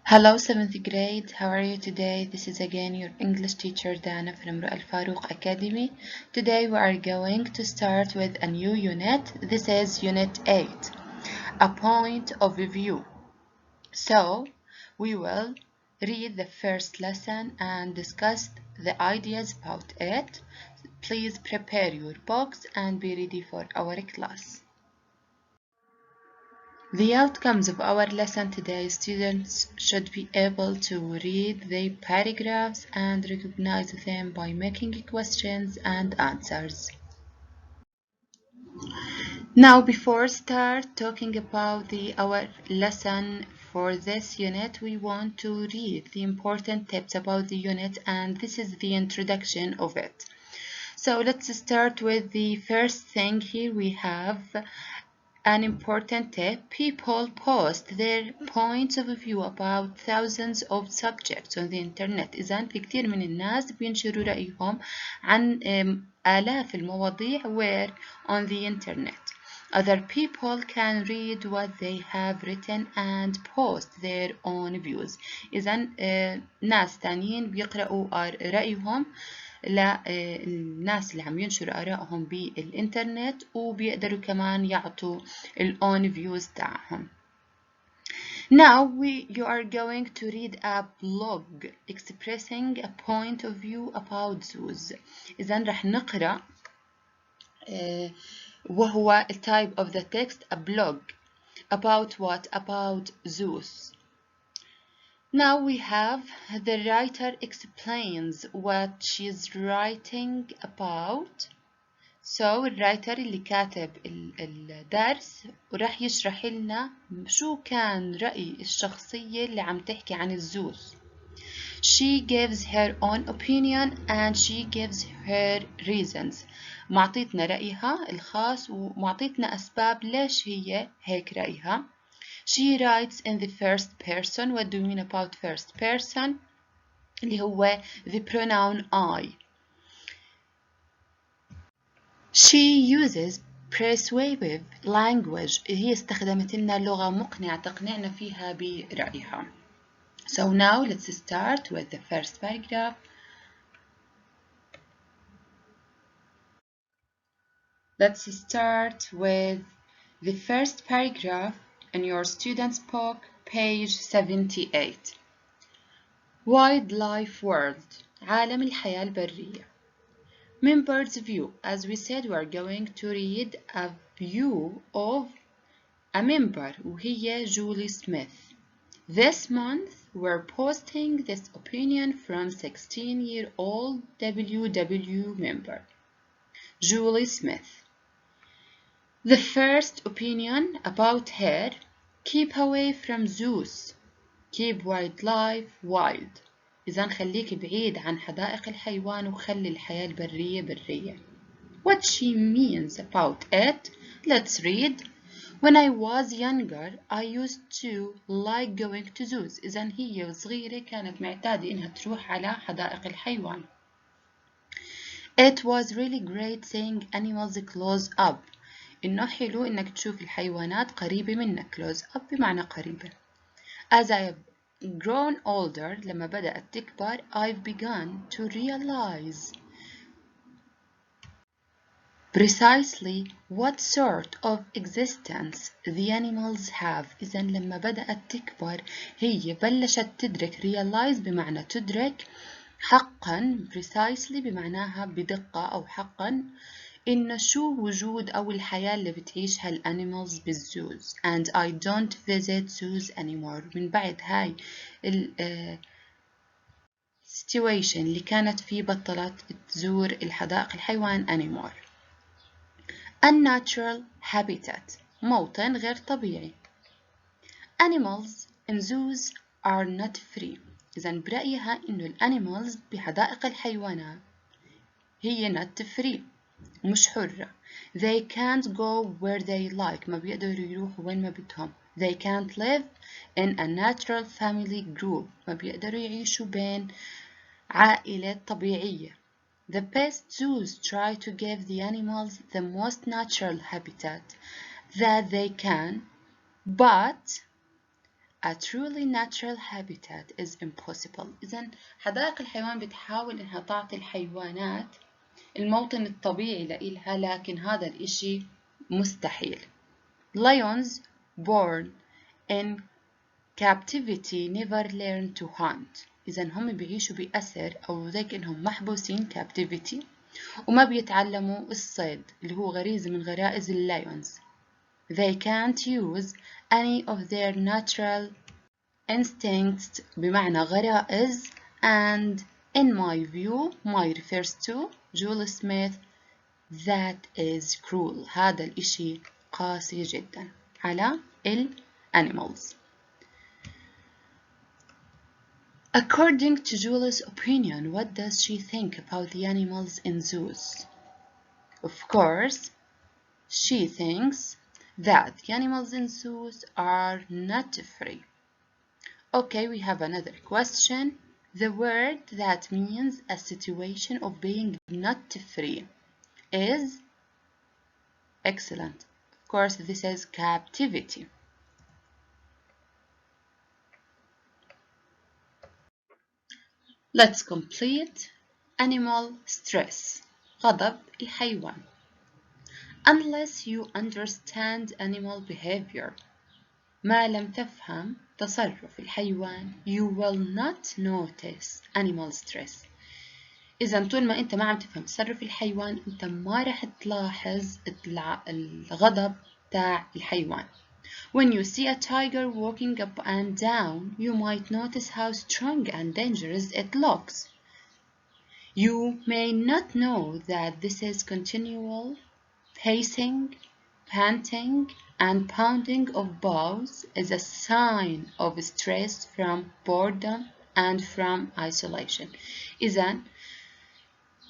Hello 7th grade, how are you today? This is again your English teacher Dana from Al Farouk Academy. Today we are going to start with a new unit. This is Unit 8, a point of view. So we will read the first lesson and discuss the ideas about it. Please prepare your books and be ready for our class. The outcomes of our lesson today: students should be able to read the paragraphs and recognize them by making questions and answers. Now, before start talking about our lesson for this unit, we want to read the important tips about the unit, and this is the introduction of it. So let's start with the first thing. Here we have an important tip: people post their points of view about thousands of subjects on the internet. إذن في كتير من الناس بينشروا رأيهم عن آلاف المواضيع where on the internet. Other people can read what they have written and post their own views. إذن ناس تانيين بيقرأوا رأيهم للناس اللي عم ينشروا آرائهم بالإنترنت وبيقدروا كمان يعطوا own views تاعهم. Now you are going to read a blog expressing a point of view about zoos. إذن رح نقرأ وهو type of the text a blog about what? About zoos. Now we have the writer explains what she's writing about. So الرايتر اللي كاتب الدرس وراح يشرح لنا شو كان رأي الشخصية اللي عم تحكي عن الزوز. She gives her own opinion and she gives her reasons. معطيتنا رأيها الخاص ومعطيتنا أسباب ليش هي هيك رأيها. She writes in the first person. What do you mean about first person? اللي هو the pronoun I. She uses persuasive language. هي استخدمت لنا لغة مقنعة تقنعنا فيها برأيها. So now let's start with the first paragraph. Let's start with the first paragraph in your student's book, page 78. Wildlife world. عالم الحياة البرية. Members view. As we said, we are going to read a view of a member وهي Julie Smith. This month we're posting this opinion from 16-year-old WW member Julie Smith. The first opinion about her: keep away from zoos, keep wildlife wild. إذا خليك بعيد عن حدائق الحيوان وخلي الحياة البرية برية. What she means about it, let's read. When I was younger, I used to like going to zoos. إذا هي وصغيرة كانت معتادة إنها تروح على حدائق الحيوان. It was really great seeing animals close up. إنه حلو إنك تشوف الحيوانات قريبة منك. close up بمعنى قريبة. As I have grown older, لما بدأت تكبر, I've begun to realize precisely what sort of existence the animals have. إذن لما بدأت تكبر هي بلشت تدرك. realize بمعنى تدرك حقا. precisely بمعناها بدقة أو حقا إن شو وجود أو الحياة اللي بتعيشها الانيمالز بالزوز. and I don't visit zoos anymore. من بعد هاي situation اللي كانت فيه بطلت تزور الحدائق الحيوان anymore. unnatural habitat. موطن غير طبيعي. animals in zoos are not free. إذن برأيها إنه الانيمالز بحدائق الحيوانات هي not free. مش حرة. They can't go where they like. ما بيقدروا يروحوا وين ما بدهم. They can't live in a natural family group. ما بيقدروا يعيشوا بين عائلة طبيعية. The best zoos try to give the animals the most natural habitat that they can, but a truly natural habitat is impossible. إذن حدائق الحيوان بتحاول إنها تعطي الحيوانات الموطن الطبيعي لإلها، لكن هذا الإشي مستحيل. Lions born in captivity never learn to hunt. إذن هم بيعيشوا بأسر أو زي كأنهم محبوسين captivity وما بيتعلموا الصيد اللي هو غريزة من غرائز اللايونز. They can't use any of their natural instincts بمعنى غرائز. And in my view, my refers to جول سميث, that is cruel. هذا الإشي قاسي جدا على animals. According to Julie's opinion, what does she think about the animals in zoos? Of course, she thinks that the animals in zoos are not free. Okay, we have another question. The word that means a situation of being not free is excellent. Of course, this is captivity. Let's complete. Animal stress. غضب الحيوان. Unless you understand animal behavior, ما لم تفهم تصرف الحيوان, you will not notice animal stress. إذا طول ما أنت ما عم تفهم تصرف الحيوان أنت ما رح تلاحظ الغضب تاع الحيوان. When you see a tiger walking up and down, you might notice how strong and dangerous it looks. You may not know that this is continual pacing, panting, and pounding of bows is a sign of stress from boredom and from isolation. إذن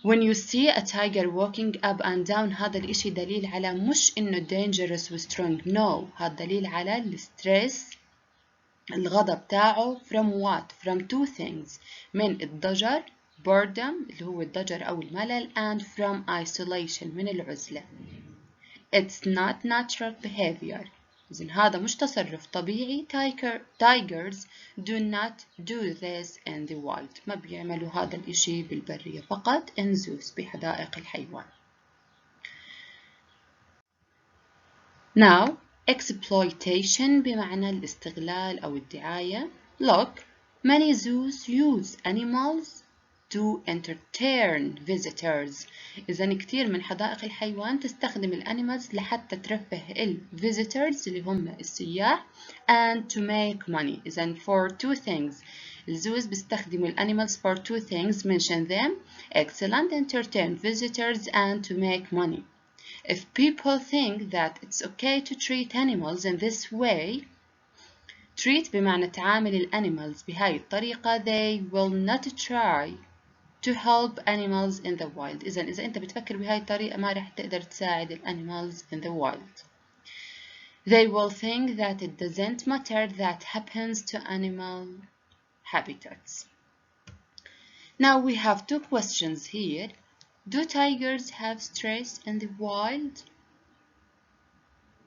when you see a tiger walking up and down هذا الإشي دليل على مش إنه dangerous و strong. No, هذا دليل على الستريس الغضب تاعه from what? From two things. من الضجر boredom اللي هو الضجر أو الملل and from isolation من العزلة. It's not natural behavior. إذن هذا مش تصرف طبيعي. Tigers do not do this in the wild. ما بيعملوا هذا الإشي بالبرية فقط in zoos بحدائق الحيوان. Now, exploitation بمعنى الاستغلال أو الدعاية. Look, many zoos use animals to entertain visitors. إذن كتير من حدائق الحيوان تستخدم الأنيمالز لحتى ترفه visitors اللي هم السياح and to make money. إذن for two things. الزوز بيستخدموا الأنيمالز for two things. Mention them. Excellent. Entertain visitors and to make money. If people think that it's okay to treat animals in this way, treat بمعنى تعامل الأنيمالز بهاي الطريقة, they will not try to help animals in the wild. إذا أنت بتفكر بهاي الطريقة ما رح تقدر تساعد الأنيمالز in the wild. They will think that it doesn't matter that happens to animal habitats. Now we have two questions here. Do tigers have stress in the wild?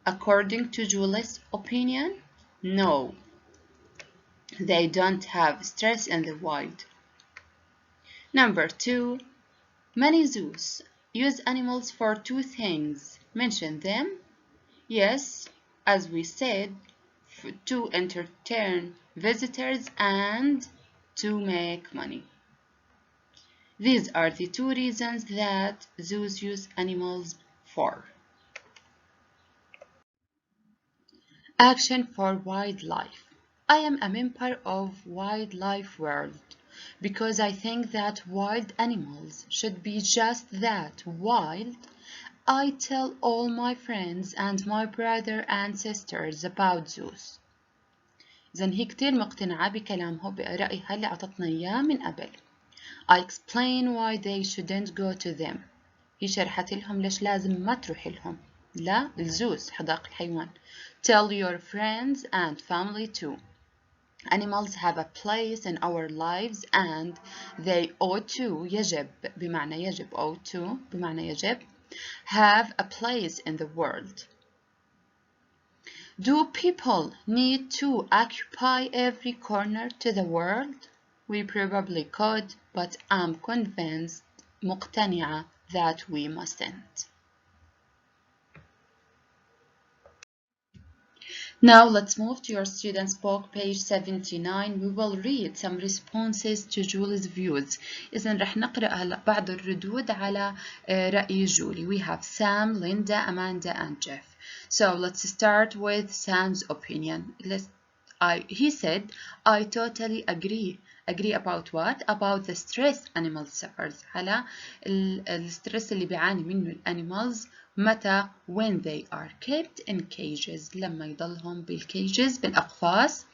According to Julie's opinion, no. They don't have stress in the wild. Number two, many zoos use animals for two things. Mention them. Yes, as we said, to entertain visitors and to make money. These are the two reasons that zoos use animals for. Action for wildlife. I am a member of Wildlife World because I think that wild animals should be just that, wild. I tell all my friends and my brother and sisters about zoos. إذن هي كتير مقتنعة بكلامه برأيها اللي عطتنا إياه من قبل. I explain why they shouldn't go to them. هي شرحت لهم ليش لازم ما تروح لهم. لا الزوز حدائق الحيوان. Tell your friends and family too. Animals have a place in our lives and they ought to يجب بمعنى يجب ought to بمعنى يجب have a place in the world. Do people need to occupy every corner to the world? We probably could, but I'm convinced, مقتنعة, that we mustn't. Now let's move to your student's book, page 79. We will read some responses to Julie's views. إذن رح نقرأ هلا بعض الردود على رأي جولي. We have Sam, Linda, Amanda, and Jeff. So let's start with Sam's opinion. He said, I totally agree. Agree about what? About the stress animal suffers. على الستريس اللي بيعاني منه الانيمالز متى when they are kept in cages لما يضلهم بالكيجز بالأقفاص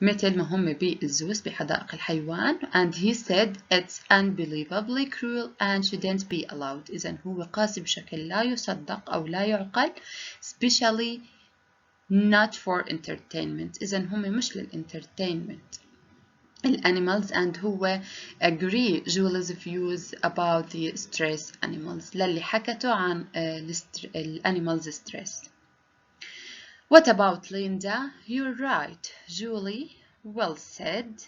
مثل ما هم بالزوس بحدائق الحيوان. And he said it's unbelievably cruel and shouldn't be allowed. إذن هو قاسي بشكل لا يصدق أو لا يعقل, especially not for entertainment. إذن هم مش للانترتينمنت الانيمالز. and هو agree Julie's views about the stress animals للي حكته عن الانيمالز stress. What about Linda? You're right, Julie. Well said.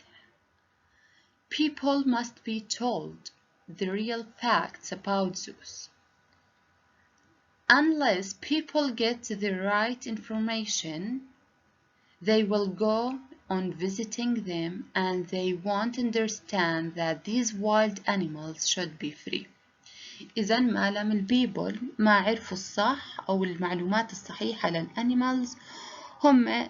People must be told the real facts about zoos. Unless people get the right information, they will go on visiting them and they won't understand that these wild animals should be free. إذا ما لم البيبل ما عرفوا الصح أو المعلومات الصحيحة للأنيمالز هم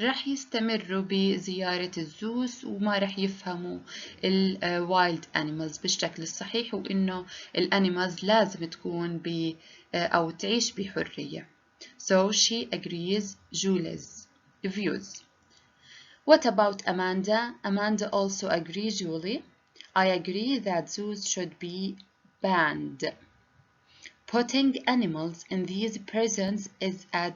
رح يستمروا بزيارة الزوس وما رح يفهموا الوايلد أنيمالز بالشكل الصحيح وإنه الأنيمالز لازم تكون أو تعيش بحرية. So she agrees Julie's views. What about Amanda? Amanda also agrees Julie. I agree that zoos should be banned. Putting animals in these prisons is a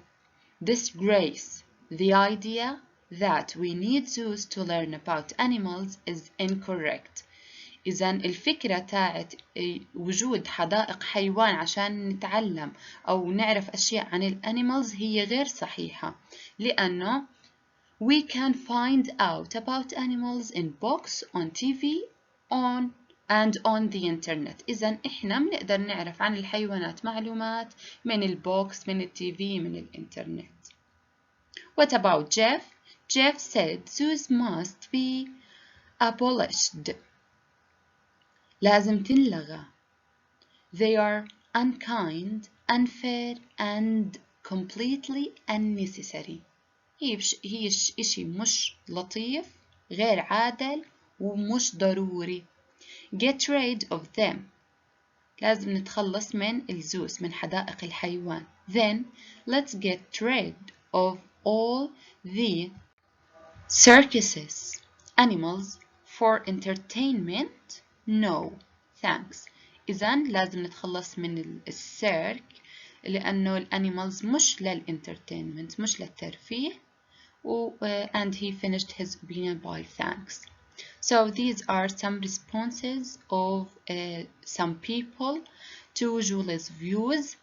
disgrace. The idea that we need zoos to learn about animals is incorrect. إذا الفكرة تاعت وجود حدائق حيوان عشان نتعلم أو نعرف أشياء عن الأنيمالز هي غير صحيحة لأنه we can find out about animals in books, on TV, and on the internet. إذا إحنا بنقدر نعرف عن الحيوانات معلومات من البوكس من التيفي من الإنترنت. What about Jeff? Jeff said zoos must be abolished. لازم تنلغى. They are unkind, unfair, and completely unnecessary. هي إشي مش لطيف, غير عادل, ومش ضروري. Get rid of them. لازم نتخلص من الزوس من حدائق الحيوان. Then let's get rid of all the circuses. Animals for entertainment? No, thanks. إذن لازم نتخلص من السيرك لأنه الأنيمالز مش للانترتينمنت مش للترفيه. And he finished his opinion by thanks. So these are some responses of some people to Julie's views.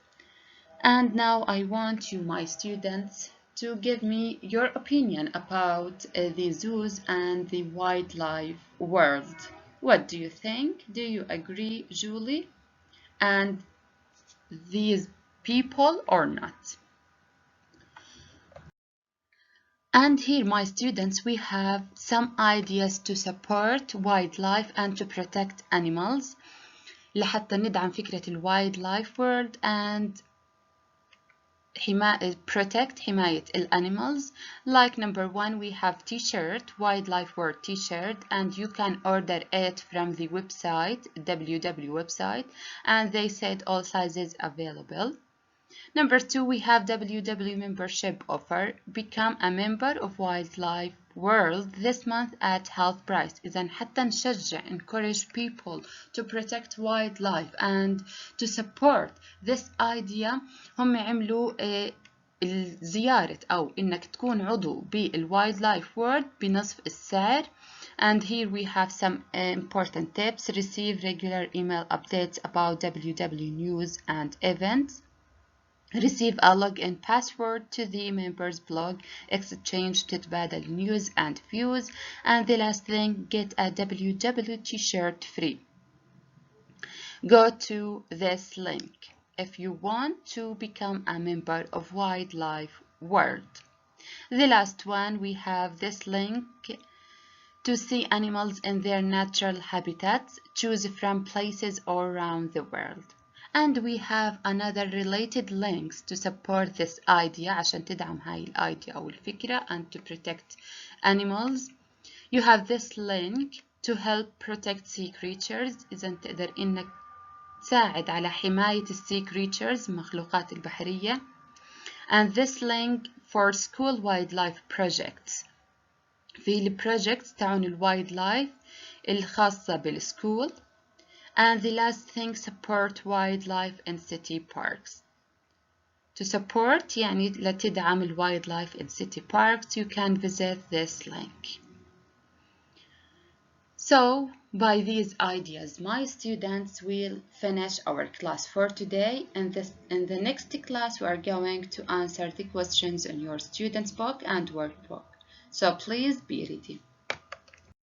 And now I want you, my students, to give me your opinion about the zoos and the wildlife world. What do you think? Do you agree, Julie, and these people or not? And here, my students, we have some ideas to support wildlife and to protect animals لحتى ندعم فكرة wildlife world and protect حماية animals. Like number 1, we have t-shirt, wildlife world t-shirt, and you can order it from the website, www website, and they said all sizes available. Number 2, we have WW membership offer. Become a member of Wildlife World this month at half price. إذن حتى نشجع encourage people to protect wildlife and to support this idea هم عملوا زيارة أو إنك تكون عضو بالWildlife World بنصف السعر. And here we have some important tips. Receive regular email updates about WW news and events. receive a login password to the members blog, exchange تتبادل news and views, and the last thing, get a WW t-shirt free. Go to this link if you want to become a member of Wildlife World. The last one, we have this link to see animals in their natural habitats. Choose from places all around the world. And we have another related links to support this idea عشان تدعم هاي الidea أو الفكرة and to protect animals. You have this link to help protect sea creatures. إذا تقدر إنك تساعد على حماية sea creatures المخلوقات البحرية. And this link for school wildlife projects. في البروجكتس تاعون الوايلد الخاصة بالسكول. And the last thing, support wildlife in city parks. To support يعني لتدعم wildlife in city parks, you can visit this link. So, by these ideas, my students will finish our class for today. And in the next class, we are going to answer the questions in your student's book and workbook. So please be ready.